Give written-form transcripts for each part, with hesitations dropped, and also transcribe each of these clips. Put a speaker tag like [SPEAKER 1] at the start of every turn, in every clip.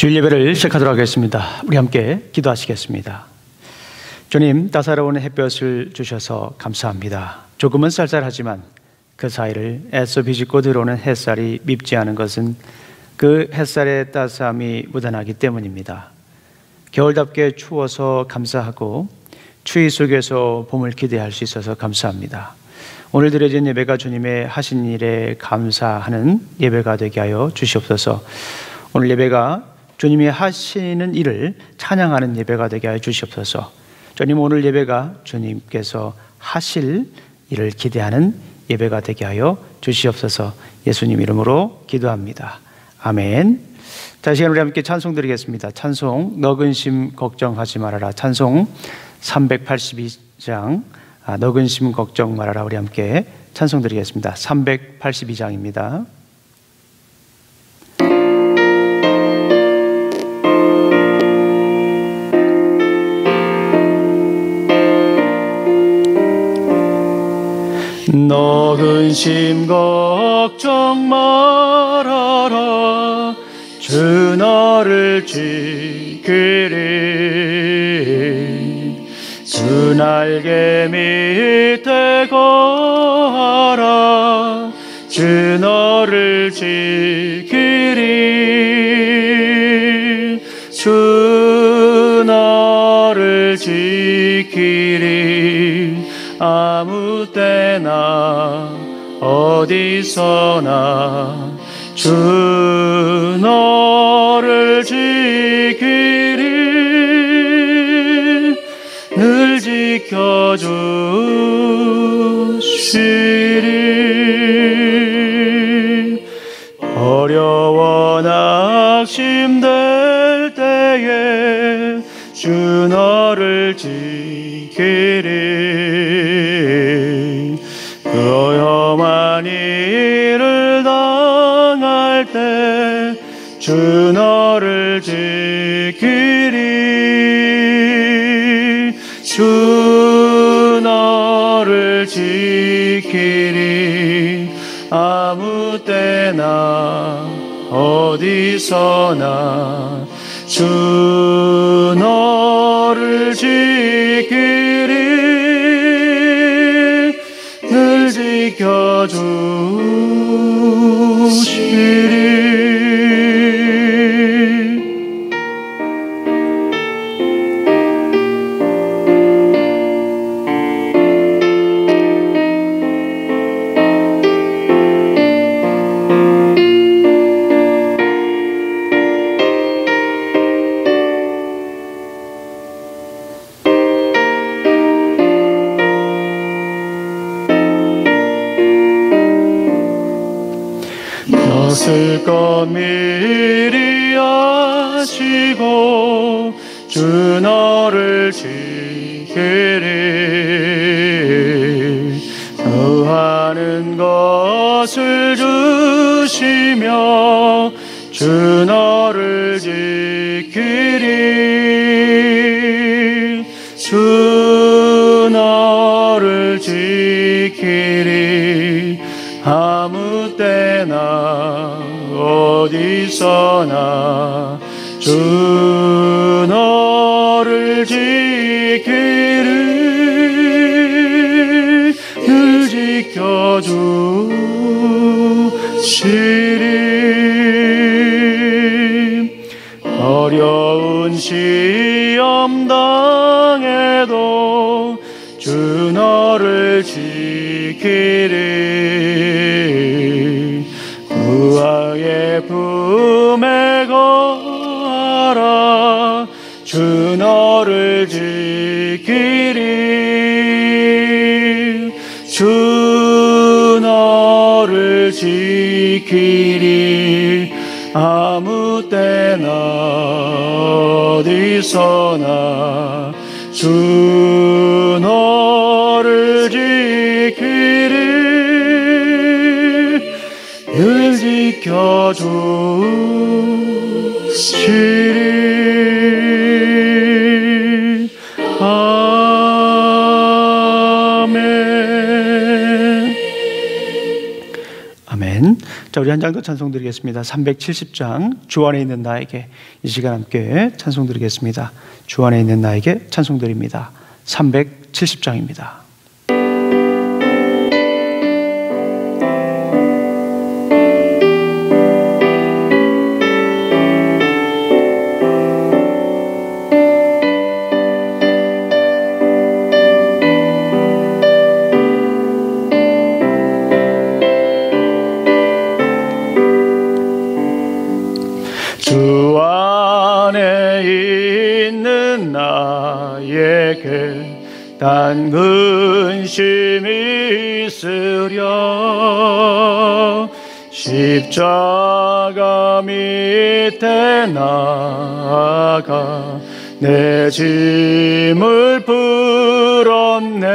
[SPEAKER 1] 주일 예배를 시작하도록 하겠습니다. 우리 함께 기도하시겠습니다. 주님, 따사로운 햇볕을 주셔서 감사합니다. 조금은 쌀쌀하지만 그 사이를 애써 비집고 들어오는 햇살이 밉지 않은 것은 그 햇살의 따스함이 묻어나기 때문입니다. 겨울답게 추워서 감사하고 추위 속에서 봄을 기대할 수 있어서 감사합니다. 오늘 드려진 예배가 주님의 하신 일에 감사하는 예배가 되게 하여 주시옵소서. 오늘 예배가 주님이 하시는 일을 찬양하는 예배가 되게 하여 주시옵소서. 주님, 오늘 예배가 주님께서 하실 일을 기대하는 예배가 되게 하여 주시옵소서. 예수님 이름으로 기도합니다. 아멘. 자, 시간 우리 함께 찬송 드리겠습니다. 찬송 너 근심 걱정하지 말아라. 찬송 382장 너 근심 걱정 말아라. 우리 함께 찬송 드리겠습니다. 382장입니다. 너 근심 걱정 말아라. 주 너를 지키리. 주 날개 밑에 거하라. 주 너를 지키리. 주 너를 지키리. 아무 때나 어디서나 주 너를 지키리. 늘 지켜주시리. 어려워 낙심될 때에 주 너를 지키리. 그 험한 일을 당할 때 주 너를 지키리. 주 너를 지키리. 아무 때나 어디서나 주 너를 지키리. 늘 지켜주시리. 없을 것 미리 아시고 주 너를 지키리. 구하는 것을 주시며 주 너를 지키리. 주 너를 지키리. 아무 때나 어디서나 주 너를 지키리. 늘 지켜주시리. 어려운 시험 당해도 주 너를 지키리. 구하의 품에 거하라. 주 너를 지키리. 주 너를 지키리. 아무 때나 어디서나 주 너를 지키리. 늘 지켜주시리. 아멘. 아멘. 자, 우리 한 장 더 찬송 드리겠습니다. 370장 주 안에 있는 나에게, 이 시간 함께 찬송 드리겠습니다. 주 안에 있는 나에게 찬송 드립니다. 370장입니다.
[SPEAKER 2] 주 안에 있는 나에게 단 근심이 있으랴. 십자가 밑에 나아가 내 짐을 풀었네.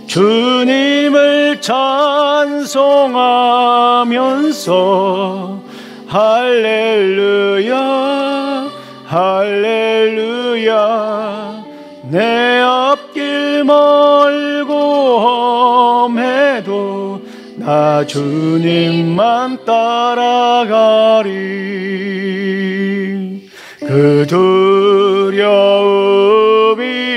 [SPEAKER 2] 주님을 찬송하면서 할렐루야 할렐루야. 내 앞길 멀고 험해도 나 주님만 따라가리. 그 두려움이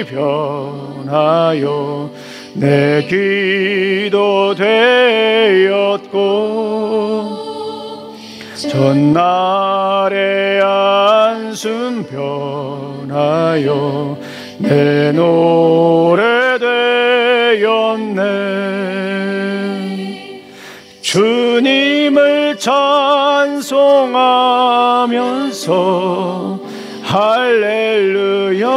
[SPEAKER 2] 변하여 내 기도 되었고, 전날의 안숨 변하여 내 노래 되었네. 주님을 찬송하면서 할렐루야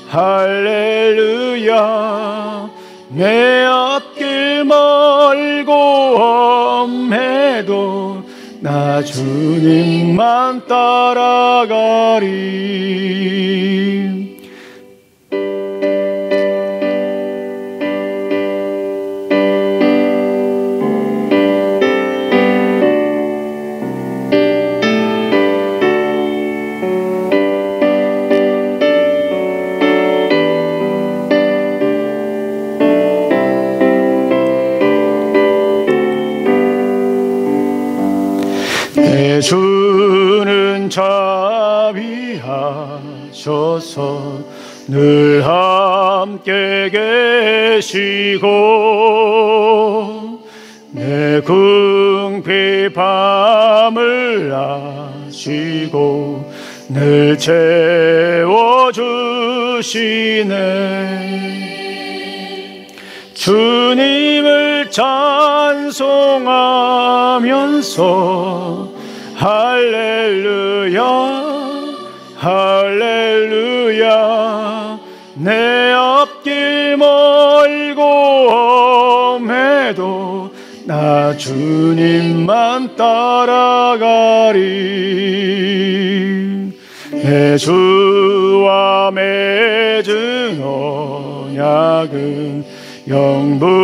[SPEAKER 2] 할렐루야. 내 앞길 멀고 험해도 나 주님만 따라가리. 내 주는 자비하셔서 늘 함께 계시고, 내 궁핍 밤을 아시고 늘 채워주시네. 주님을 찬송하면서 할렐루야 할렐루야. 내 앞길 멀고 험해도 나 주님만 따라가리. 내 주와 맺은 언약은 영불변하시니,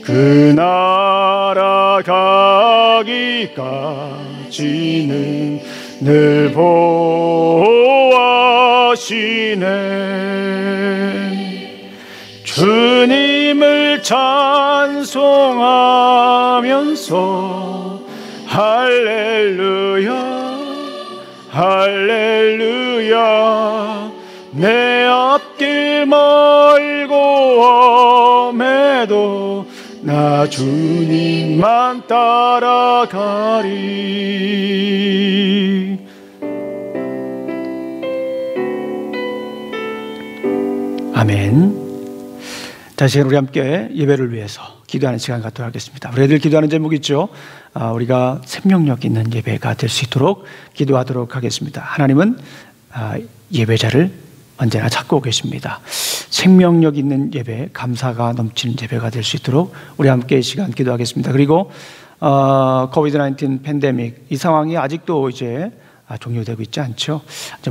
[SPEAKER 2] 그 나라 가기까지는 늘 보호하시네. 주님을 찬송하면서 할렐루야 할렐루야. 내 앞길 멀고 험해도 나 주님만 따라가리.
[SPEAKER 1] 아멘. 다시 우리 함께 예배를 위해서 기도하는 시간 갖도록 하겠습니다. 우리들 기도하는 제목이 있죠. 우리가 생명력 있는 예배가 될 수 있도록 기도하도록 하겠습니다. 하나님은 예배자를 언제나 찾고 계십니다. 생명력 있는 예배, 감사가 넘치는 예배가 될 수 있도록 우리 함께 이 시간 기도하겠습니다. 그리고 코비드-19 팬데믹, 이 상황이 아직도 이제 종료되고 있지 않죠.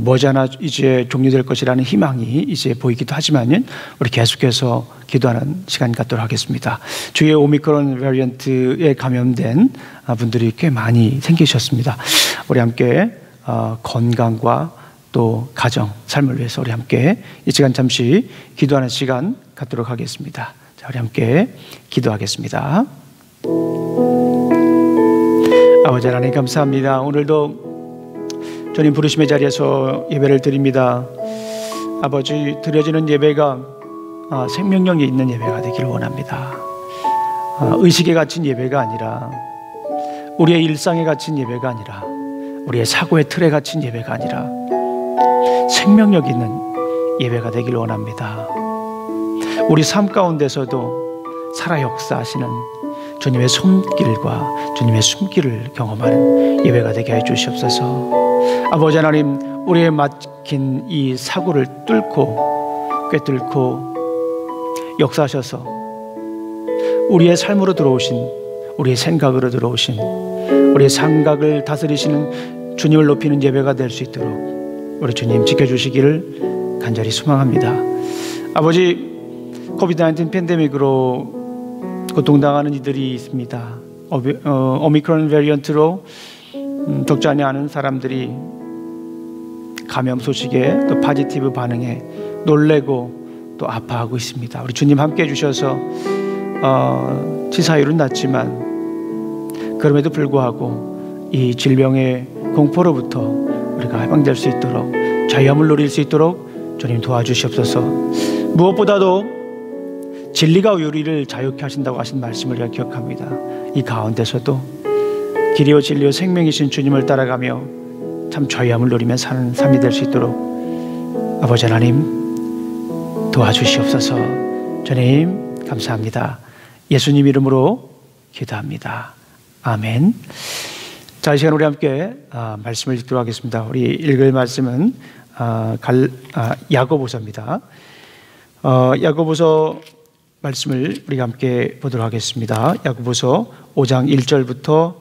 [SPEAKER 1] 머지않아 이제 종료될 것이라는 희망이 이제 보이기도 하지만은 우리 계속해서 기도하는 시간 갖도록 하겠습니다. 주위에 오미크론 베리언트에 감염된 분들이 꽤 많이 생기셨습니다. 우리 함께 건강과 또 가정, 삶을 위해서 우리 함께 이 시간 잠시 기도하는 시간 갖도록 하겠습니다. 자, 우리 함께 기도하겠습니다. 아버지 하나님 감사합니다. 오늘도 주님 부르심의 자리에서 예배를 드립니다. 아버지, 드려지는 예배가 생명력이 있는 예배가 되기를 원합니다. 의식에 갇힌 예배가 아니라, 우리의 일상에 갇힌 예배가 아니라, 우리의 사고의 틀에 갇힌 예배가 아니라 생명력 있는 예배가 되기를 원합니다. 우리 삶 가운데서도 살아 역사하시는 주님의 손길과 주님의 숨길을 경험하는 예배가 되게 해 주시옵소서. 아버지 하나님, 우리의 막힌 이 사고를 뚫고 꿰뚫고 역사하셔서 우리의 삶으로 들어오신, 우리의 생각으로 들어오신, 우리의 생각을 다스리시는 주님을 높이는 예배가 될 수 있도록 우리 주님 지켜주시기를 간절히 소망합니다. 아버지, 코비드-19 팬데믹으로 고통당하는 이들이 있습니다. 오미크론 베리언트로 독자니 않은 사람들이 감염 소식에 또 포지티브 반응에 놀래고 또 아파하고 있습니다. 우리 주님 함께 해주셔서 치사율은 낮지만 그럼에도 불구하고 이 질병의 공포로부터 우리가 해방될 수 있도록, 자유함을 누릴 수 있도록 주님 도와주시옵소서. 무엇보다도 진리가 우리를 자유케 하신다고 하신 말씀을 우리가 기억합니다. 이 가운데서도 길이요 진리요 생명이신 주님을 따라가며 참 자유함을 누리며 사는 삶이 될 수 있도록 아버지 하나님 도와주시옵소서. 주님 감사합니다. 예수님 이름으로 기도합니다. 아멘. 자, 이 시간 우리 함께 말씀을 읽도록 하겠습니다. 우리 읽을 말씀은 야고보서입니다. 야고보서 말씀을 우리가 함께 보도록 하겠습니다. 야고보서 5장 1절부터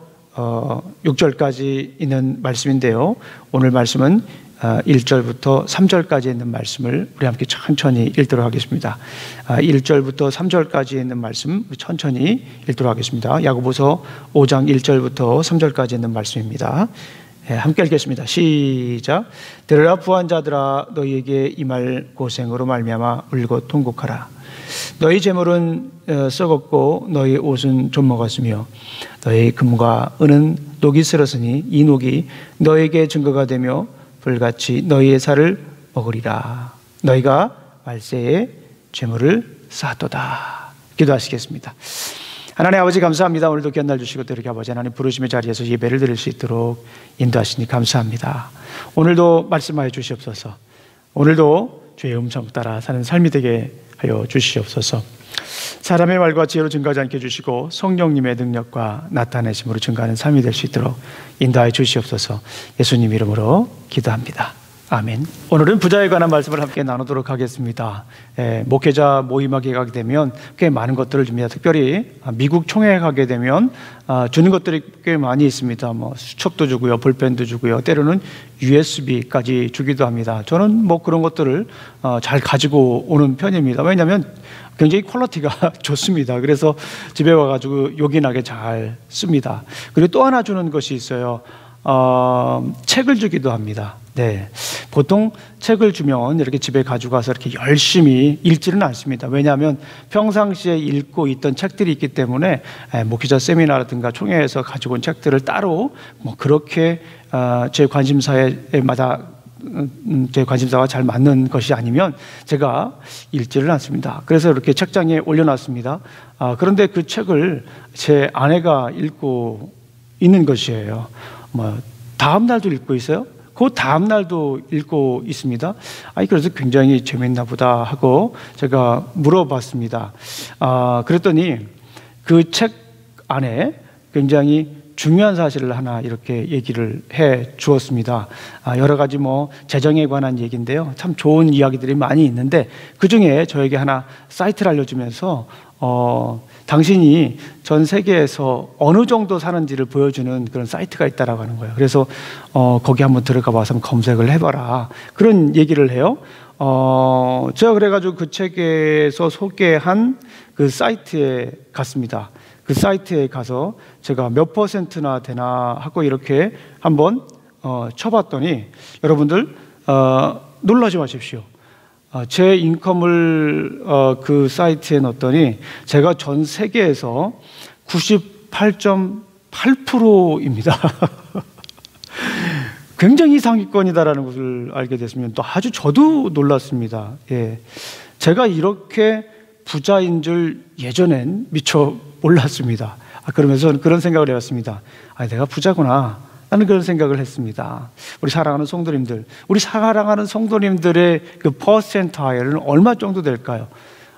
[SPEAKER 1] 6절까지 있는 말씀인데요, 오늘 말씀은 1절부터 3절까지 있는 말씀을 우리 함께 천천히 읽도록 하겠습니다. 1절부터 3절까지 있는 말씀 천천히 읽도록 하겠습니다. 야고보서 5장 1절부터 3절까지 있는 말씀입니다. 함께 읽겠습니다. 시작. 들으라 부한 자들아, 너희에게 임할 고생으로 말미암아 울고 통곡하라. 너희 재물은 썩었고 너희 옷은 좀 먹었으며 너희 금과 은은 녹이 슬었으니 이 녹이 너희에게 증거가 되며 불같이 너희의 살을 먹으리라. 너희가 말세에 재물을 쌓았도다. 기도하시겠습니다. 하나님 아버지 감사합니다. 오늘도 귀한 날 주시고 또 이렇게 아버지 하나님 부르심의 자리에서 예배를 드릴 수 있도록 인도하시니 감사합니다. 오늘도 말씀하여 주시옵소서. 오늘도 주의 음성 따라 사는 삶이 되게 하여 주시옵소서. 사람의 말과 지혜로 증가하지 않게 해주시고 성령님의 능력과 나타내심으로 증가하는 삶이 될 수 있도록 인도하여 주시옵소서. 예수님 이름으로 기도합니다. 아멘. 오늘은 부자에 관한 말씀을 함께 나누도록 하겠습니다. 목회자 모임하게 가게 되면 꽤 많은 것들을 줍니다. 특별히 미국 총회에 가게 되면 주는 것들이 꽤 많이 있습니다. 수첩도 주고요, 볼펜도 주고요, 때로는 USB까지 주기도 합니다. 저는 그런 것들을 잘 가지고 오는 편입니다. 왜냐하면 굉장히 퀄리티가 좋습니다. 그래서 집에 와가지고 요긴하게 잘 씁니다. 그리고 또 하나 주는 것이 있어요. 책을 주기도 합니다. 네, 보통 책을 주면 이렇게 집에 가져가서 이렇게 열심히 읽지는 않습니다. 왜냐하면 평상시에 읽고 있던 책들이 있기 때문에 목회자 세미나라든가 총회에서 가지고 온 책들을 따로 그렇게 제 관심사와 잘 맞는 것이 아니면 제가 읽지를 않습니다. 그래서 이렇게 책장에 올려놨습니다. 그런데 그 책을 제 아내가 읽고 있는 것이에요. 다음 날도 읽고 있어요. 그 다음 날도 읽고 있습니다. 그래서 굉장히 재밌나 보다 하고 제가 물어봤습니다. 그랬더니 그 책 안에 굉장히 중요한 사실을 하나 이렇게 얘기를 해 주었습니다. 여러 가지 재정에 관한 얘기인데요, 참 좋은 이야기들이 많이 있는데 그 중에 저에게 하나 사이트를 알려주면서 당신이 전 세계에서 어느 정도 사는지를 보여주는 그런 사이트가 있다라고 하는 거예요. 그래서 거기 한번 들어가 봐서 검색을 해봐라, 그런 얘기를 해요. 제가 그래가지고 그 책에서 소개한 그 사이트에 갔습니다. 그 사이트에 가서 제가 몇 %나 되나 하고 이렇게 한번 쳐봤더니 여러분들 놀라지 마십시오. 제 인컴을 그 사이트에 넣었더니 제가 전 세계에서 98.8%입니다. 굉장히 상위권이다라는 것을 알게 됐으면 또 아주 저도 놀랐습니다. 예. 제가 이렇게 부자인 줄 예전엔 미처 몰랐습니다. 그러면서 그런 생각을 해봤습니다. 내가 부자구나. 나는 그런 생각을 했습니다. 우리 사랑하는 성도님들의 그 퍼센타일은 얼마 정도 될까요?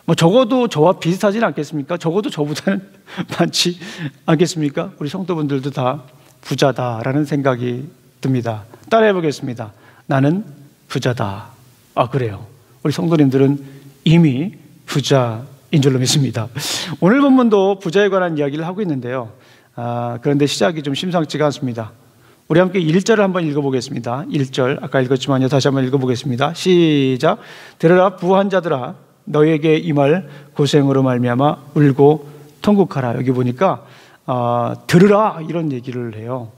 [SPEAKER 1] 뭐 적어도 저와 비슷하진 않겠습니까? 적어도 저보다는 많지 않겠습니까? 우리 성도분들도 다 부자다라는 생각이 듭니다. 따라해 보겠습니다. 나는 부자다. 그래요. 우리 성도님들은 이미 부자인 줄로 믿습니다. 오늘 본문도 부자에 관한 이야기를 하고 있는데요. 그런데 시작이 좀 심상치가 않습니다. 우리 함께 1절을 한번 읽어보겠습니다. 1절 아까 읽었지만요, 다시 한번 읽어보겠습니다. 시작. 들으라 부한 자들아, 너에게 이 말 고생으로 말미암아 울고 통곡하라. 여기 보니까 들으라 이런 얘기를 해요.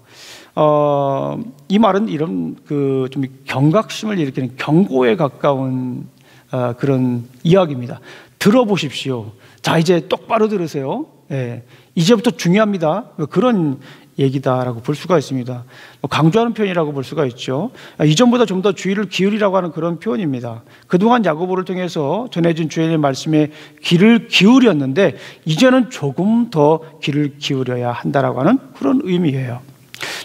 [SPEAKER 1] 이 말은 이런 좀 경각심을 일으키는 경고에 가까운 그런 이야기입니다. 들어보십시오. 자, 이제 똑바로 들으세요. 예, 이제부터 중요합니다. 그런 얘기다라고 볼 수가 있습니다. 강조하는 표현이라고 볼 수가 있죠. 이전보다 좀 더 주의를 기울이라고 하는 그런 표현입니다. 그동안 야고보를 통해서 전해진 주의 말씀에 귀를 기울였는데 이제는 조금 더 귀를 기울여야 한다라고 하는 그런 의미예요.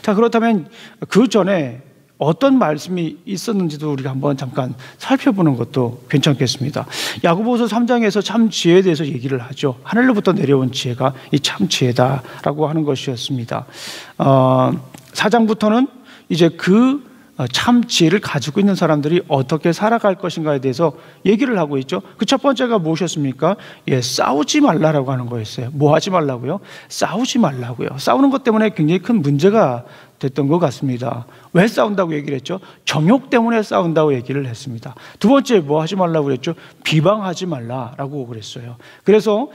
[SPEAKER 1] 자, 그렇다면 그 전에 어떤 말씀이 있었는지도 우리가 한번 잠깐 살펴보는 것도 괜찮겠습니다. 야고보서 3장에서 참 지혜에 대해서 얘기를 하죠. 하늘로부터 내려온 지혜가 이 참 지혜다라고 하는 것이었습니다. 4장부터는 이제 그 참 지혜를 가지고 있는 사람들이 어떻게 살아갈 것인가에 대해서 얘기를 하고 있죠. 그 첫 번째가 무엇이었습니까? 싸우지 말라라고 하는 거였어요. 뭐 하지 말라고요? 싸우지 말라고요. 싸우는 것 때문에 굉장히 큰 문제가 됐던 것 같습니다. 왜 싸운다고 얘기를 했죠? 정욕 때문에 싸운다고 얘기를 했습니다. 두 번째 뭐 하지 말라고 그랬죠? 비방하지 말라라고 그랬어요. 그래서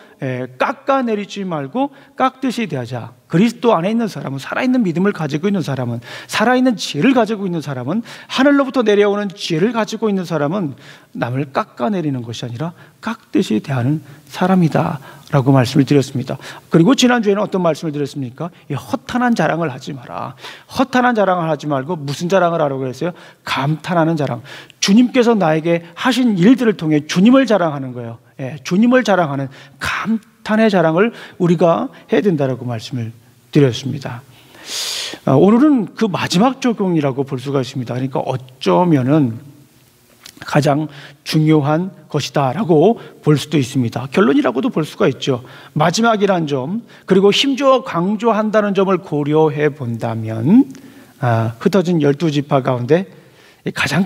[SPEAKER 1] 깎아내리지 말고 깎듯이 대하자. 그리스도 안에 있는 사람은, 살아있는 믿음을 가지고 있는 사람은, 살아있는 지혜를 가지고 있는 사람은, 하늘로부터 내려오는 지혜를 가지고 있는 사람은 남을 깎아내리는 것이 아니라 깎듯이 대하는 사람이다 라고 말씀을 드렸습니다. 그리고 지난주에는 어떤 말씀을 드렸습니까? 허탄한 자랑을 하지 마라. 허탄한 자랑을 하지 말고 무슨 자랑을 하라고 했어요? 감탄하는 자랑. 주님께서 나에게 하신 일들을 통해 주님을 자랑하는 거예요. 주님을 자랑하는 감탄의 자랑을 우리가 해야 된다라고 말씀을 드렸습니다. 오늘은 그 마지막 적용이라고 볼 수가 있습니다. 그러니까 어쩌면은 가장 중요한 것이다라고 볼 수도 있습니다. 결론이라고도 볼 수가 있죠. 마지막이란 점, 그리고 힘주어 강조한다는 점을 고려해 본다면 흩어진 12지파 가운데 가장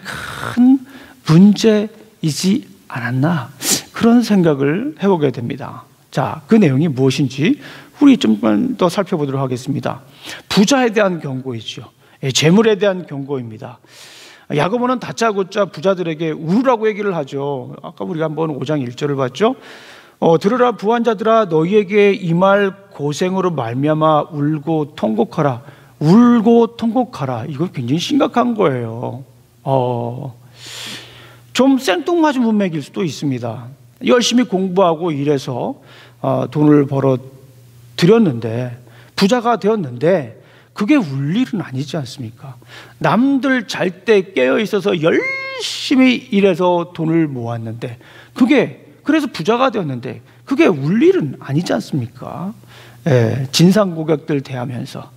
[SPEAKER 1] 큰 문제이지 않았나, 그런 생각을 해보게 됩니다. 자, 그 내용이 무엇인지 우리 좀 더 살펴보도록 하겠습니다. 부자에 대한 경고이죠. 재물에 대한 경고입니다. 야고보는 다짜고짜 부자들에게 울으라고 얘기를 하죠. 아까 우리가 한번 5장 1절을 봤죠. 들으라 부한 자들아, 너희에게 이 말 고생으로 말미암아 울고 통곡하라. 울고 통곡하라. 이거 굉장히 심각한 거예요. 좀 생뚱맞은 문맥일 수도 있습니다. 열심히 공부하고 일해서 돈을 벌어 들였는데, 부자가 되었는데 그게 울 일은 아니지 않습니까? 남들 잘 때 깨어 있어서 열심히 일해서 돈을 모았는데, 그래서 부자가 되었는데 그게 울 일은 아니지 않습니까? 진상 고객들 대하면서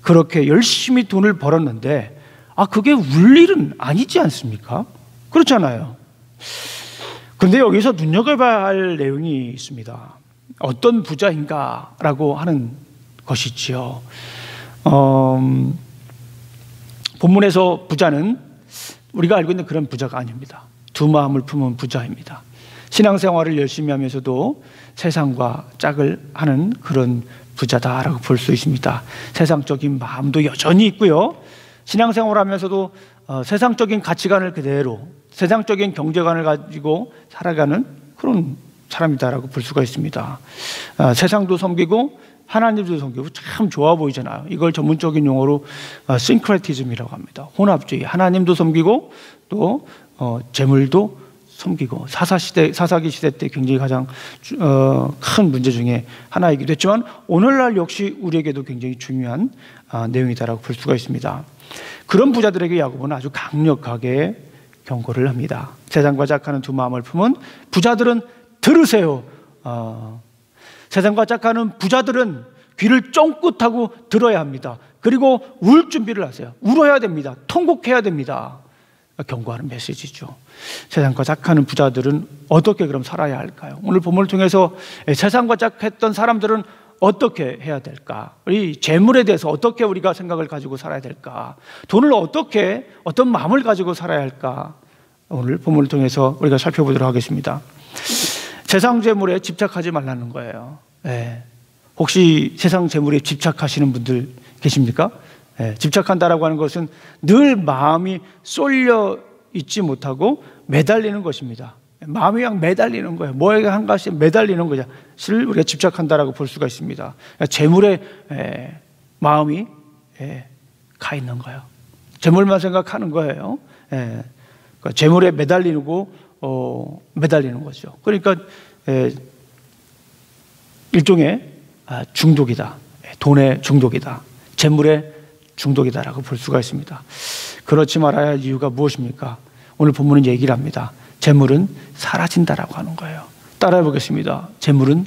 [SPEAKER 1] 그렇게 열심히 돈을 벌었는데 그게 울 일은 아니지 않습니까? 그렇잖아요. 근데 여기서 눈여겨봐야 할 내용이 있습니다. 어떤 부자인가라고 하는 것이지요. 본문에서 부자는 우리가 알고 있는 그런 부자가 아닙니다. 두 마음을 품은 부자입니다. 신앙생활을 열심히 하면서도 세상과 짝을 하는 그런 부자다라고 볼 수 있습니다. 세상적인 마음도 여전히 있고요. 신앙생활을 하면서도 세상적인 가치관을 그대로, 세상적인 경제관을 가지고 살아가는 그런 사람이다라고 볼 수가 있습니다. 세상도 섬기고 하나님도 섬기고 참 좋아 보이잖아요. 이걸 전문적인 용어로 싱크레티즘이라고 합니다. 혼합주의. 하나님도 섬기고 또 재물도 섬기고 사사기 시대 때 굉장히 가장 큰 문제 중에 하나이기도 했지만 오늘날 역시 우리에게도 굉장히 중요한 내용이다라고 볼 수가 있습니다. 그런 부자들에게 야고보는 아주 강력하게 경고를 합니다. 세상과 짝하는 두 마음을 품은 부자들은 들으세요. 세상과 짝하는 부자들은 귀를 쫑긋하고 들어야 합니다. 그리고 울 준비를 하세요. 울어야 됩니다. 통곡해야 됩니다. 경고하는 메시지죠. 세상과 짝하는 부자들은 어떻게 그럼 살아야 할까요? 오늘 본문을 통해서 세상과 짝했던 사람들은 어떻게 해야 될까? 우리 재물에 대해서 어떻게 우리가 생각을 가지고 살아야 될까? 돈을 어떻게 어떤 마음을 가지고 살아야 할까? 오늘 본문을 통해서 우리가 살펴보도록 하겠습니다. 세상 재물에 집착하지 말라는 거예요. 혹시 세상 재물에 집착하시는 분들 계십니까? 집착한다라고 하는 것은 늘 마음이 쏠려 있지 못하고 매달리는 것입니다. 마음이 그냥 매달리는 거예요. 뭐에게 한 가지 매달리는 것을 우리가 집착한다라고 볼 수가 있습니다. 재물에 마음이 가 있는 거예요. 재물만 생각하는 거예요. 그러니까 재물에 매달리고 매달리는 거죠. 그러니까 일종의 중독이다. 돈의 중독이다. 재물의 중독이다라고 볼 수가 있습니다. 그렇지 말아야 할 이유가 무엇입니까? 오늘 본문은 얘기를 합니다. 재물은 사라진다라고 하는 거예요. 따라해 보겠습니다. 재물은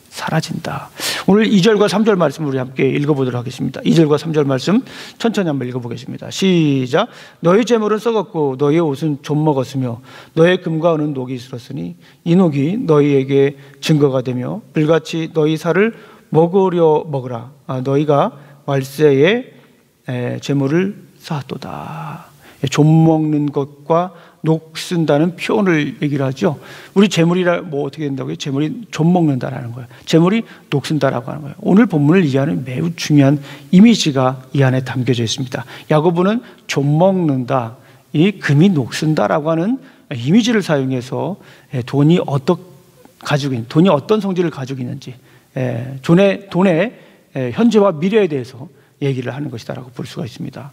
[SPEAKER 1] 사라진다. 오늘 2절과 3절 말씀 우리 함께 읽어보도록 하겠습니다. 2절과 3절 말씀 천천히 한번 읽어보겠습니다. 시작. 너희 재물은 썩었고 너희의 옷은 좀 먹었으며 너희의 금과 은은 녹이 있었으니 이 녹이 너희에게 증거가 되며 불같이 너희 살을 먹으라. 너희가 말세에 재물을 쌓았도다. 좀 먹는 것과 녹슨다는 표현을 얘기를 하죠. 우리 재물이라 어떻게 된다고요? 재물이 좀 먹는다라는 거예요. 재물이 녹슨다라고 하는 거예요. 오늘 본문을 이해하는 매우 중요한 이미지가 이 안에 담겨져 있습니다. 야고보는 좀 먹는다, 이 금이 녹슨다라고 하는 이미지를 사용해서 돈이 어떤 성질을 가지고 있는지, 돈의 현재와 미래에 대해서 얘기를 하는 것이다라고 볼 수가 있습니다.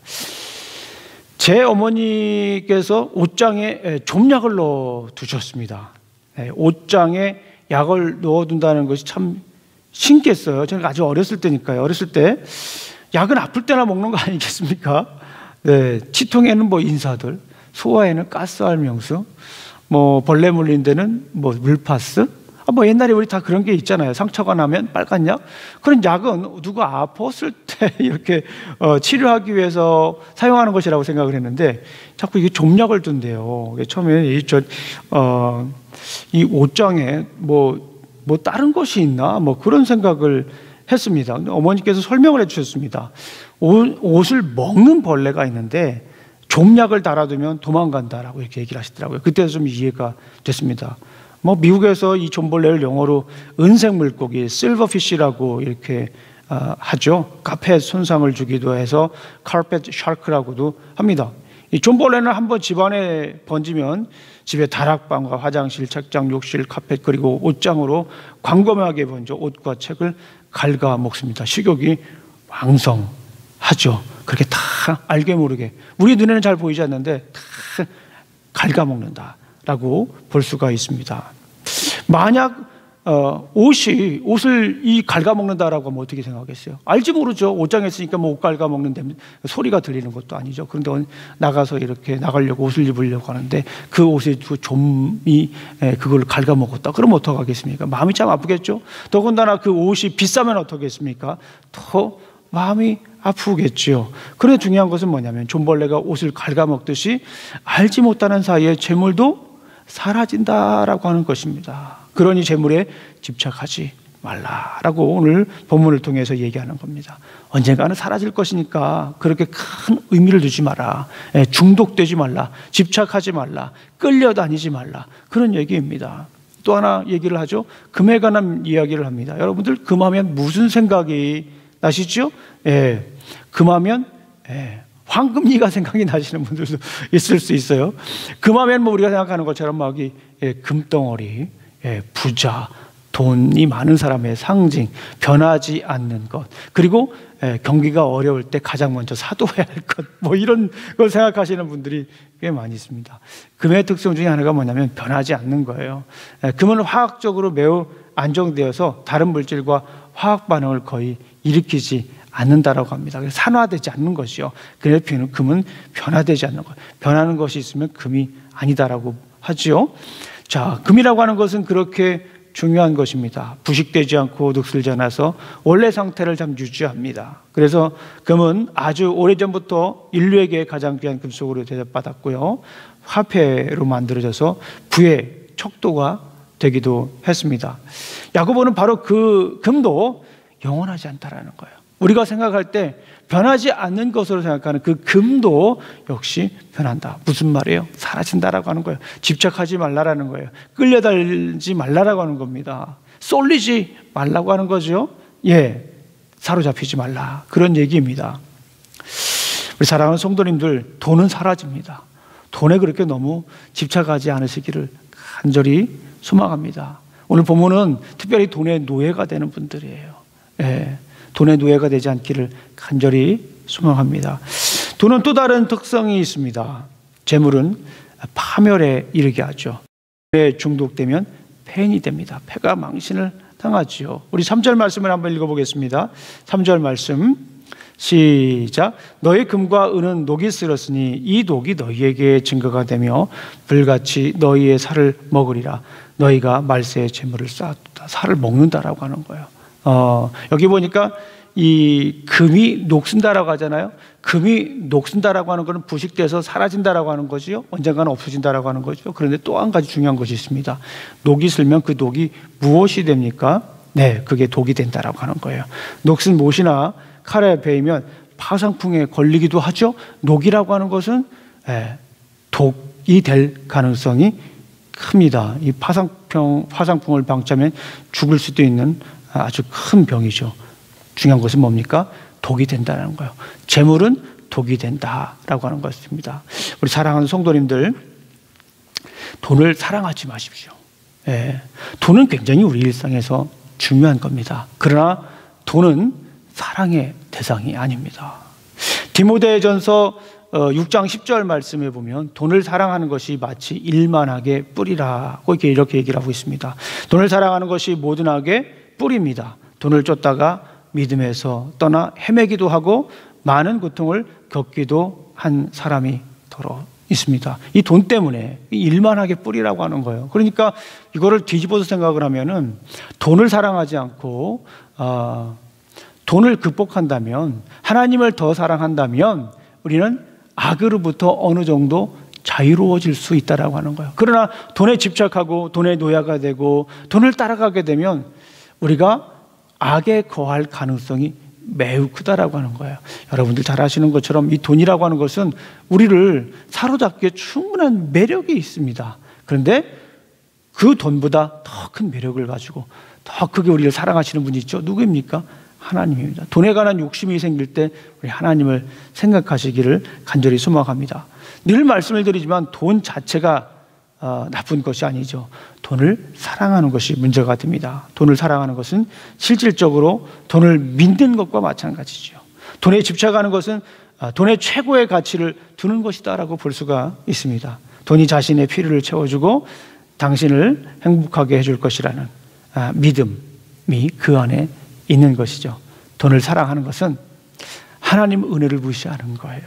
[SPEAKER 1] 제 어머니께서 옷장에 좀약을 넣어두셨습니다. 옷장에 약을 넣어둔다는 것이 참 신기했어요. 저는 아주 어렸을 때니까요. 어렸을 때 약은 아플 때나 먹는 거 아니겠습니까? 치통에는 인사들, 소화에는 가스알명수, 벌레 물린 데는 물파스, 옛날에 우리 다 그런 게 있잖아요. 상처가 나면 빨간 약. 그런 약은 누가 아팠을 때 이렇게 치료하기 위해서 사용하는 것이라고 생각을 했는데 자꾸 이게 좀약을 둔대요. 처음에 이 옷장에 다른 것이 있나 그런 생각을 했습니다. 근데 어머니께서 설명을 해주셨습니다. 옷을 먹는 벌레가 있는데 좀약을 달아두면 도망간다라고 이렇게 얘기를 하시더라고요. 그때 좀 이해가 됐습니다. 미국에서 이 좀벌레를 영어로 은색 물고기, 실버피쉬라고 이렇게 하죠. 카펫 손상을 주기도 해서 카펫 샤크라고도 합니다. 이 좀벌레는 한번 집안에 번지면 집의 다락방과 화장실, 책장, 욕실, 카펫 그리고 옷장으로 광범위하게 번져 옷과 책을 갉아먹습니다. 식욕이 왕성하죠. 그렇게 다 알게 모르게 우리 눈에는 잘 보이지 않는데 다 갉아먹는다라고 볼 수가 있습니다. 만약 옷을 갉아먹는다라고 하면 어떻게 생각하겠어요? 알지 모르죠. 옷장에 있으니까 옷 갉아먹는데 소리가 들리는 것도 아니죠. 그런데 나가서 이렇게 나가려고 옷을 입으려고 하는데 그 옷에 그 좀이 그걸 갉아먹었다. 그럼 어떡하겠습니까? 마음이 참 아프겠죠. 더군다나 그 옷이 비싸면 어떡하겠습니까? 더 마음이 아프겠죠. 그런데 중요한 것은 뭐냐면 좀벌레가 옷을 갉아먹듯이 알지 못하는 사이에 재물도 사라진다라고 하는 것입니다. 그러니 재물에 집착하지 말라라고 오늘 본문을 통해서 얘기하는 겁니다. 언젠가는 사라질 것이니까 그렇게 큰 의미를 두지 마라. 중독되지 말라. 집착하지 말라. 끌려다니지 말라. 그런 얘기입니다. 또 하나 얘기를 하죠. 금에 관한 이야기를 합니다. 여러분들 금하면 무슨 생각이 나시죠? 금하면 황금리가 생각이 나시는 분들도 있을 수 있어요. 금하면 우리가 생각하는 것처럼 금덩어리, 부자, 돈이 많은 사람의 상징, 변하지 않는 것, 그리고 경기가 어려울 때 가장 먼저 사도해야 할 것, 뭐 이런 걸 생각하시는 분들이 꽤 많이 있습니다. 금의 특성 중에 하나가 뭐냐면 변하지 않는 거예요. 금은 화학적으로 매우 안정되어서 다른 물질과 화학 반응을 거의 일으키지 않는다라고 합니다. 그래서 산화되지 않는 것이요. 그래서 금은 변화되지 않는 것. 변하는 것이 있으면 금이 아니다라고 하지요. 자, 금이라고 하는 것은 그렇게 중요한 것입니다. 부식되지 않고 눅슬지 않아서 원래 상태를 참 유지합니다. 그래서 금은 아주 오래전부터 인류에게 가장 귀한 금속으로 대접받았고요. 화폐로 만들어져서 부의 척도가 되기도 했습니다. 야고보는 바로 그 금도 영원하지 않다라는 거예요. 우리가 생각할 때 변하지 않는 것으로 생각하는 그 금도 역시 변한다. 무슨 말이에요? 사라진다라고 하는 거예요. 집착하지 말라라는 거예요. 끌려다니지 말라라고 하는 겁니다. 쏠리지 말라고 하는 거죠. 사로잡히지 말라. 그런 얘기입니다. 우리 사랑하는 성도님들, 돈은 사라집니다. 돈에 그렇게 너무 집착하지 않으시기를 간절히 소망합니다. 오늘 본문은 특별히 돈의 노예가 되는 분들이에요. 돈의 노예가 되지 않기를 간절히 소망합니다. 돈은 또 다른 특성이 있습니다. 재물은 파멸에 이르게 하죠. 돈에 중독되면 폐인이 됩니다. 폐가 망신을 당하지요. 우리 3절 말씀을 한번 읽어보겠습니다. 3절 말씀 시작. 너희 금과 은은 녹이 쓸었으니 이 녹이 너희에게 증거가 되며 불같이 너희의 살을 먹으리라. 너희가 말세의 재물을 쌓았다. 살을 먹는다라고 하는 거예요. 여기 보니까 이 금이 녹슨다라고 하잖아요. 금이 녹슨다라고 하는 것은 부식돼서 사라진다라고 하는 거지요. 언젠가는 없어진다라고 하는 거죠. 그런데 또 한 가지 중요한 것이 있습니다. 녹이 슬면 그 녹이 무엇이 됩니까? 그게 독이 된다라고 하는 거예요. 녹슨 못이나 칼에 베이면 파상풍에 걸리기도 하죠. 녹이라고 하는 것은 독이 될 가능성이 큽니다. 이 파상풍을 방치하면 죽을 수도 있는 아주 큰 병이죠. 중요한 것은 뭡니까? 독이 된다는 거예요. 재물은 독이 된다라고 하는 것입니다. 우리 사랑하는 성도님들, 돈을 사랑하지 마십시오. 돈은 굉장히 우리 일상에서 중요한 겁니다. 그러나 돈은 사랑의 대상이 아닙니다. 디모데전서 6장 10절 말씀에 보면 돈을 사랑하는 것이 마치 일만하게 뿌리라고 이렇게 얘기를 하고 있습니다. 돈을 사랑하는 것이 모든 악의 뿌리입니다. 돈을 쫓다가 믿음에서 떠나 헤매기도 하고 많은 고통을 겪기도 한 사람이 더러 있습니다. 이 돈 때문에 일만하게 뿌리라고 하는 거예요. 그러니까 이거를 뒤집어서 생각을 하면은 돈을 사랑하지 않고 돈을 극복한다면, 하나님을 더 사랑한다면 우리는 악으로부터 어느 정도 자유로워질 수 있다라고 하는 거예요. 그러나 돈에 집착하고 돈의 노예가 되고 돈을 따라가게 되면 우리가 악에 거할 가능성이 매우 크다라고 하는 거예요. 여러분들 잘 아시는 것처럼 이 돈이라고 하는 것은 우리를 사로잡기에 충분한 매력이 있습니다. 그런데 그 돈보다 더 큰 매력을 가지고 더 크게 우리를 사랑하시는 분이 있죠. 누구입니까? 하나님입니다. 돈에 관한 욕심이 생길 때 우리 하나님을 생각하시기를 간절히 소망합니다. 늘 말씀을 드리지만 돈 자체가 나쁜 것이 아니죠. 돈을 사랑하는 것이 문제가 됩니다. 돈을 사랑하는 것은 실질적으로 돈을 믿는 것과 마찬가지죠. 돈에 집착하는 것은 돈의 최고의 가치를 두는 것이다라고 볼 수가 있습니다. 돈이 자신의 필요를 채워주고 당신을 행복하게 해줄 것이라는 믿음이 그 안에 있는 것이죠. 돈을 사랑하는 것은 하나님 은혜를 무시하는 거예요.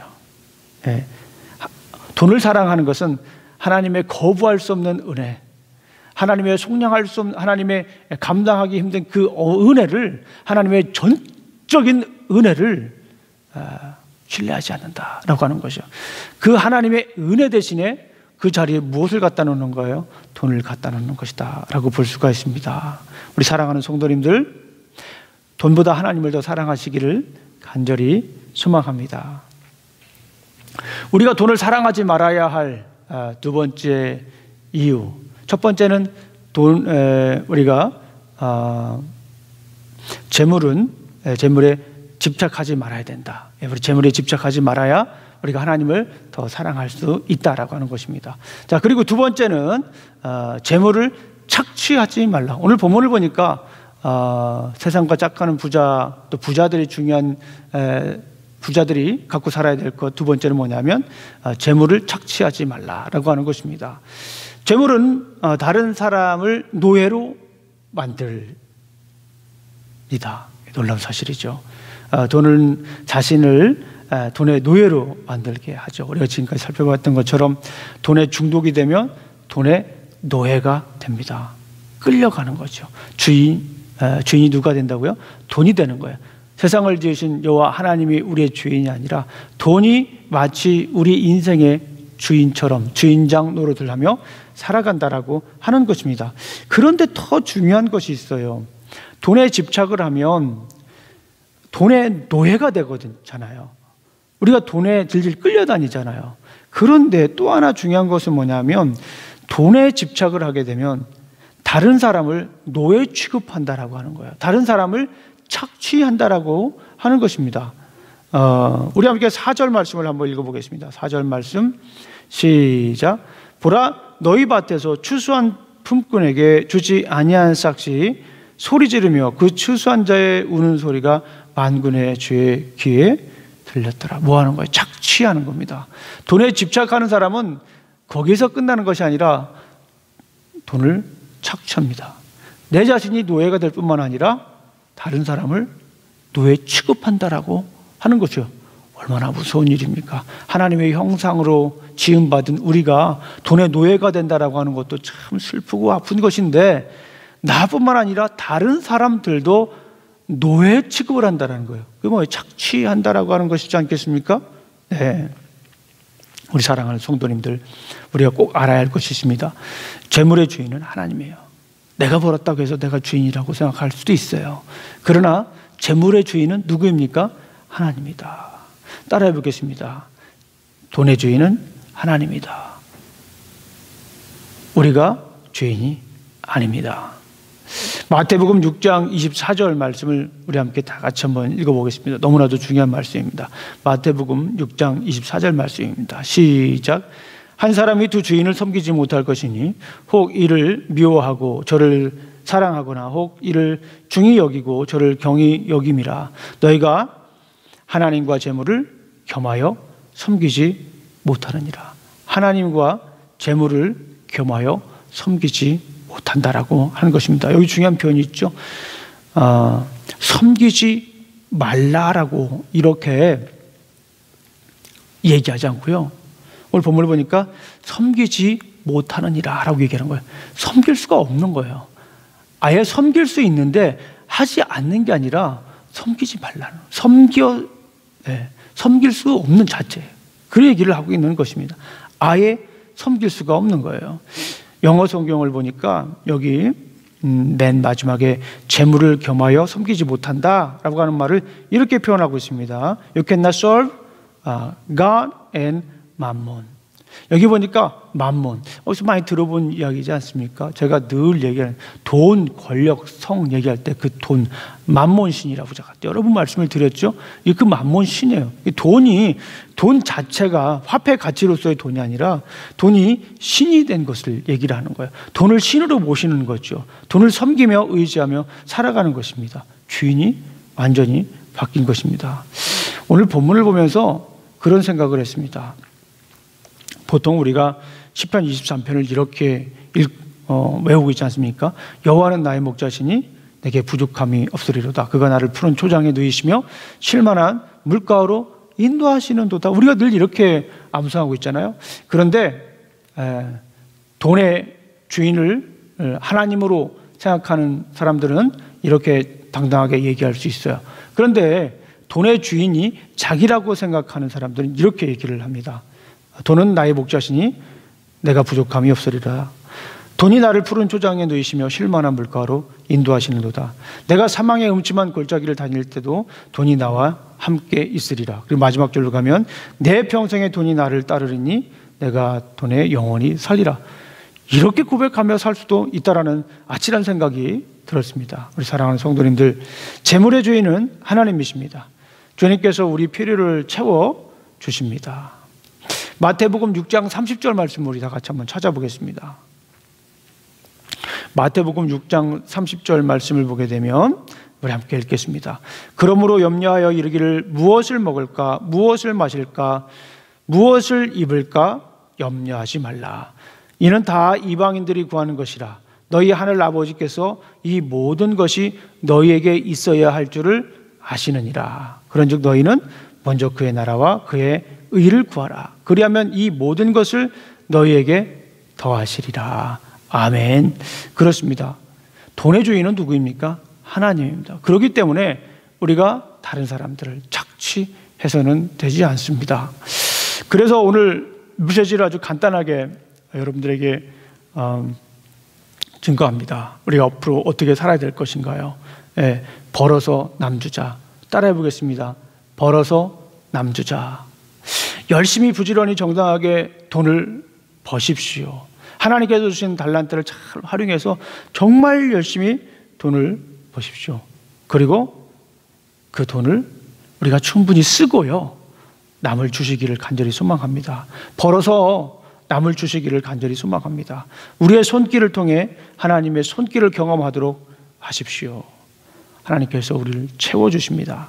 [SPEAKER 1] 돈을 사랑하는 것은 하나님의 거부할 수 없는 은혜, 하나님의 속량할 수 없는, 하나님의 감당하기 힘든 그 은혜를, 하나님의 전적인 은혜를 신뢰하지 않는다라고 하는 거죠. 그 하나님의 은혜 대신에 그 자리에 무엇을 갖다 놓는 거예요? 돈을 갖다 놓는 것이다 라고 볼 수가 있습니다. 우리 사랑하는 성도님들, 돈보다 하나님을 더 사랑하시기를 간절히 소망합니다. 우리가 돈을 사랑하지 말아야 할 두 번째 이유, 첫 번째는 우리가 재물에 집착하지 말아야 된다. 우리 재물에 집착하지 말아야 우리가 하나님을 더 사랑할 수 있다라고 하는 것입니다. 자, 그리고 두 번째는 재물을 착취하지 말라. 오늘 본문을 보니까 세상과 짝가는 부자, 또 부자들이 중요한 부자들이 갖고 살아야 될 것 두 번째는 뭐냐면 재물을 착취하지 말라라고 하는 것입니다. 재물은 다른 사람을 노예로 만듭니다. 놀라운 사실이죠. 돈은 자신을 돈의 노예로 만들게 하죠. 우리가 지금까지 살펴봤던 것처럼 돈에 중독이 되면 돈의 노예가 됩니다. 끌려가는 거죠. 주인이 누가 된다고요? 돈이 되는 거예요. 세상을 지으신 여호와 하나님이 우리의 주인이 아니라 돈이 마치 우리 인생의 주인처럼 주인장 노릇을 하며 살아간다라고 하는 것입니다. 그런데 더 중요한 것이 있어요. 돈에 집착을 하면 돈의 노예가 되거든요. 우리가 돈에 질질 끌려다니잖아요. 그런데 또 하나 중요한 것은 뭐냐면 돈에 집착을 하게 되면 다른 사람을 노예 취급한다라고 하는 거예요. 다른 사람을 착취한다라고 하는 것입니다. 우리 함께 4절 말씀을 한번 읽어보겠습니다. 4절 말씀 시작. 보라, 너희 밭에서 추수한 품꾼에게 주지 아니한 싹시 소리 지르며 그 추수한 자의 우는 소리가 만군의 주의 귀에 들렸더라. 뭐 하는 거예요? 착취하는 겁니다. 돈에 집착하는 사람은 거기서 끝나는 것이 아니라 돈을 착취합니다. 내 자신이 노예가 될 뿐만 아니라 다른 사람을 노예 취급한다라고 하는 거죠. 얼마나 무서운 일입니까? 하나님의 형상으로 지음받은 우리가 돈의 노예가 된다라고 하는 것도 참 슬프고 아픈 것인데, 나뿐만 아니라 다른 사람들도 노예 취급을 한다는 거예요. 그게 뭐예요? 착취한다라고 하는 것이지 않겠습니까? 네. 우리 사랑하는 성도님들, 우리가 꼭 알아야 할 것이 있습니다. 재물의 주인은 하나님이에요. 내가 벌었다고 해서 내가 주인이라고 생각할 수도 있어요. 그러나 재물의 주인은 누구입니까? 하나님이다. 따라해 보겠습니다. 돈의 주인은 하나님이다. 우리가 주인이 아닙니다. 마태복음 6장 24절 말씀을 우리 함께 다 같이 한번 읽어보겠습니다. 너무나도 중요한 말씀입니다. 마태복음 6장 24절 말씀입니다. 시작. 한 사람이 두 주인을 섬기지 못할 것이니 혹 이를 미워하고 저를 사랑하거나 혹 이를 중히 여기고 저를 경히 여김이라. 너희가 하나님과 재물을 겸하여 섬기지 못하느니라. 하나님과 재물을 겸하여 섬기지 못한다라고 하는 것입니다. 여기 중요한 표현이 있죠. 섬기지 말라라고 이렇게 얘기하지 않고요. 오늘 본문을 보니까 섬기지 못하느니라 라고 얘기하는 거예요. 섬길 수가 없는 거예요. 아예 섬길 수 있는데 하지 않는 게 아니라 섬기지 말라는, 섬길 수 없는 자체예요. 그 얘기를 하고 있는 것입니다. 아예 섬길 수가 없는 거예요. 영어 성경을 보니까 여기 맨 마지막에 재물을 겸하여 섬기지 못한다라고 하는 말을 이렇게 표현하고 있습니다. You cannot serve God and mammon. 여기 보니까 만몬, 어디서 많이 들어본 이야기지 않습니까? 제가 늘 얘기하는 돈, 권력, 성 얘기할 때 그 돈, 만몬 신이라고 제가 여러 번 말씀을 드렸죠. 그 만몬 신이에요. 돈 자체가 화폐 가치로서의 돈이 아니라 돈이 신이 된 것을 얘기를 하는 거예요. 돈을 신으로 모시는 거죠. 돈을 섬기며 의지하며 살아가는 것입니다. 주인이 완전히 바뀐 것입니다. 오늘 본문을 보면서 그런 생각을 했습니다. 보통 우리가 시편 23편을 이렇게 외우고 있지 않습니까? 여호와는 나의 목자시니 내게 부족함이 없으리로다. 그가 나를 푸른 초장에 누이시며 쉴만한 물가로 인도하시는도다. 우리가 늘 이렇게 암송하고 있잖아요. 그런데 돈의 주인을 하나님으로 생각하는 사람들은 이렇게 당당하게 얘기할 수 있어요. 그런데 돈의 주인이 자기라고 생각하는 사람들은 이렇게 얘기를 합니다. 돈은 나의 목자시니 내가 부족함이 없으리라. 돈이 나를 푸른 초장에 누이시며 쉴만한 물가로 인도하시는도다. 내가 사망의 음침한 골짜기를 다닐 때도 돈이 나와 함께 있으리라. 그리고 마지막 절로 가면 내 평생에 돈이 나를 따르리니 내가 돈에 영원히 살리라. 이렇게 고백하며 살 수도 있다라는 아찔한 생각이 들었습니다. 우리 사랑하는 성도님들, 재물의 주인은 하나님이십니다. 주님께서 우리 필요를 채워 주십니다. 마태복음 6장 30절 말씀 우리 다 같이 한번 찾아보겠습니다. 마태복음 6장 30절 말씀을 보게 되면 우리 함께 읽겠습니다. 그러므로 염려하여 이르기를 무엇을 먹을까, 무엇을 마실까, 무엇을 입을까 염려하지 말라. 이는 다 이방인들이 구하는 것이라. 너희 하늘 아버지께서 이 모든 것이 너희에게 있어야 할 줄을 아시느니라. 그런즉 너희는 먼저 그의 나라와 그의 의를 구하라. 그리하면 이 모든 것을 너희에게 더하시리라. 아멘. 그렇습니다. 돈의 주인은 누구입니까? 하나님입니다. 그렇기 때문에 우리가 다른 사람들을 착취해서는 되지 않습니다. 그래서 오늘 메시지를 아주 간단하게 여러분들에게 증거합니다. 우리가 앞으로 어떻게 살아야 될 것인가요? 벌어서 남주자. 따라해 보겠습니다. 벌어서 남주자. 열심히 부지런히 정당하게 돈을 버십시오. 하나님께서 주신 달란트를 잘 활용해서 정말 열심히 돈을 버십시오. 그리고 그 돈을 우리가 충분히 쓰고요, 남을 주시기를 간절히 소망합니다. 벌어서 남을 주시기를 간절히 소망합니다. 우리의 손길을 통해 하나님의 손길을 경험하도록 하십시오. 하나님께서 우리를 채워주십니다.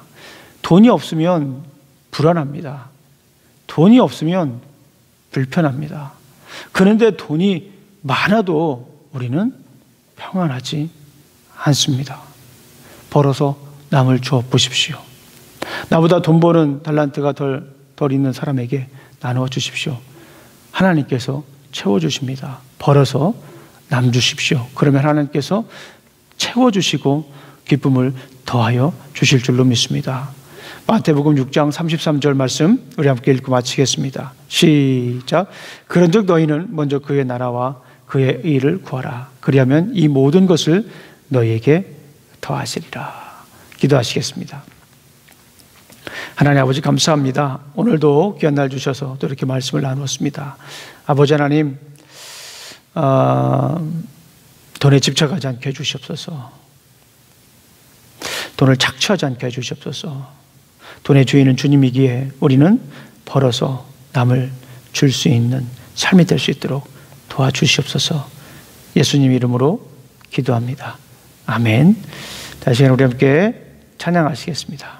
[SPEAKER 1] 돈이 없으면 불안합니다. 돈이 없으면 불편합니다. 그런데 돈이 많아도 우리는 평안하지 않습니다. 벌어서 남을 주어 보십시오. 나보다 돈 버는 달란트가 덜 있는 사람에게 나누어 주십시오. 하나님께서 채워주십니다. 벌어서 남 주십시오. 그러면 하나님께서 채워주시고 기쁨을 더하여 주실 줄로 믿습니다. 마태복음 6장 33절 말씀 우리 함께 읽고 마치겠습니다. 시작. 그런즉 너희는 먼저 그의 나라와 그의 의를 구하라. 그리하면 이 모든 것을 너희에게 더하시리라. 기도하시겠습니다. 하나님 아버지 감사합니다. 오늘도 귀한 날 주셔서 또 이렇게 말씀을 나누었습니다. 아버지 하나님, 돈에 집착하지 않게 해주시옵소서. 돈을 착취하지 않게 해주시옵소서. 돈의 주인은 주님이기에 우리는 벌어서 남을 줄 수 있는 삶이 될 수 있도록 도와주시옵소서. 예수님 이름으로 기도합니다. 아멘. 다시 우리 함께 찬양하시겠습니다.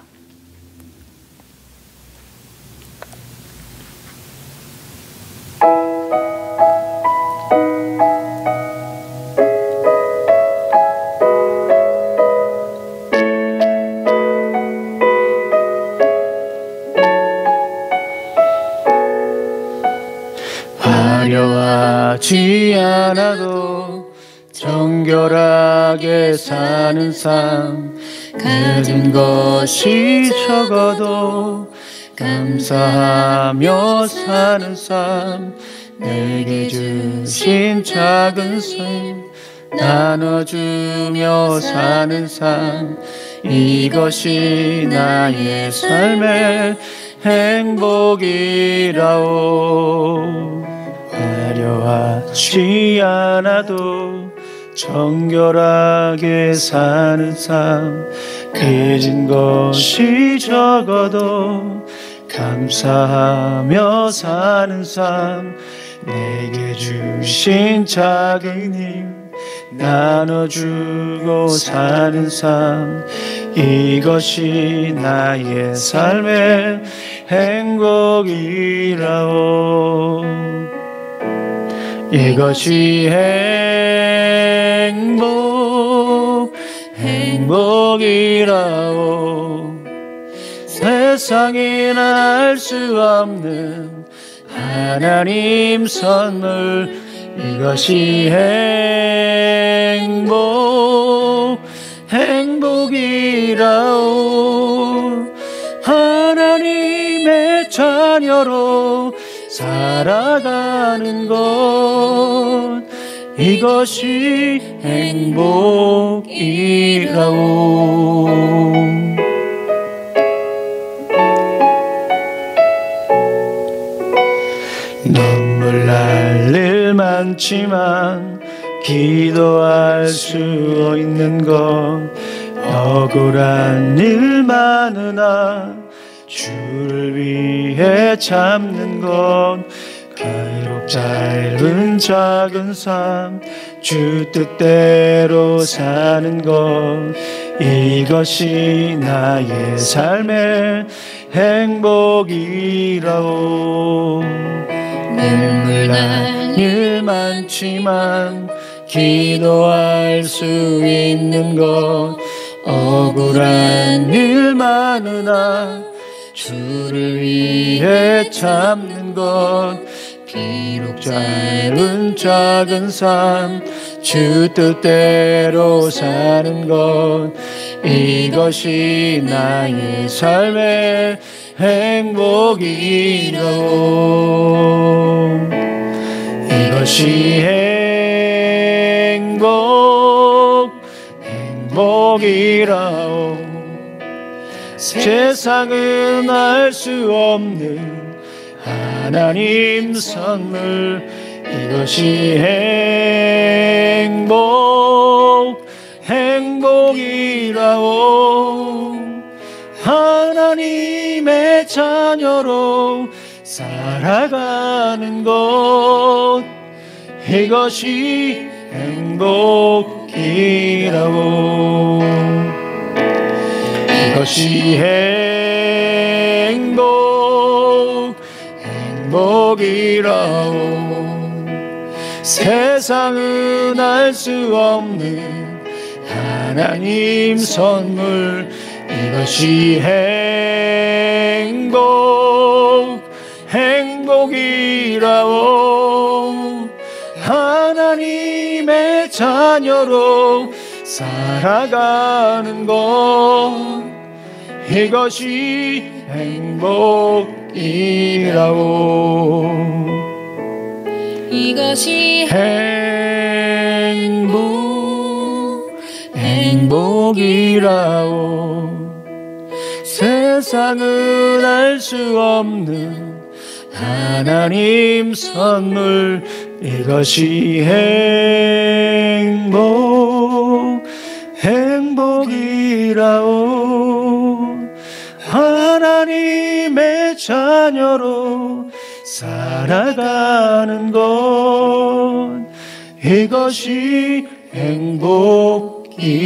[SPEAKER 2] 화려하지 않아도 정결하게 사는 삶, 가진 것이 적어도 감사하며 사는 삶, 내게 주신 작은 삶 나눠주며 사는 삶, 이것이 나의 삶의 행복이라오. 화려하지 않아도 정결하게 사는 삶, 가진 것이 적어도 감사하며 사는 삶, 내게 주신 작은 힘 나눠주고 사는 삶, 이것이 나의 삶의 행복이라오. 이것이 행복이라오. 세상에 알 수 없는 하나님 선물, 이것이 행복이라오. 하나님의 자녀로 살아가는 것, 이것이 행복이라오. 눈물 날 일 많지만 기도할 수 있는 것, 억울한 일 많으나 주를 위해 참는 것, 비록 짧은 작은 삶 주 뜻대로 사는 것 이것이 나의 삶의 행복이라오. 눈물 날 일 많지만 기도할 수 있는 것 억울한 일 많으나 주를 위해 참는 것 비록 짧은 작은 삶 주 뜻대로 사는 것 이것이 나의 삶의 행복이라오. 이것이 행복이라오. 세상은 알 수 없는 하나님 선물 이것이 행복이라오. 하나님의 자녀로 살아가는 것 이것이 행복이라오. 이것이 행복이라오. 세상은 알 수 없는 하나님 선물 이것이 행복이라오. 하나님의 자녀로 살아가는 것 이것이 행복이라오.
[SPEAKER 3] 이것이
[SPEAKER 2] 행복이라오. 세상은 알 수 없는 하나님 선물 이것이 행복이라오. 하나님의 자녀로 살아가는 것 이것이 행복이라오.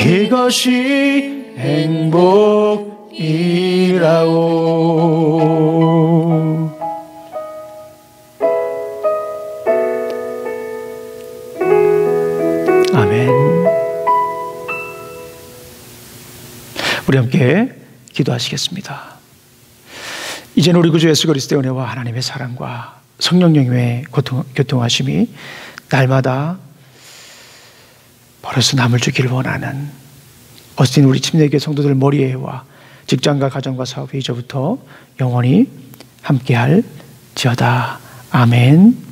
[SPEAKER 2] 이것이 행복이라오. 아멘. 우리 함께 기도하시겠습니다. 이제는 우리 구주 예수 그리스도의 은혜와 하나님의 사랑과 성령님의 교통하심이 날마다 벌어서 남을 주기를 원하는 어스틴 우리 침례교회 성도들 머리에와 직장과 가정과 사업에 이제부터 영원히 함께할 지어다. 아멘.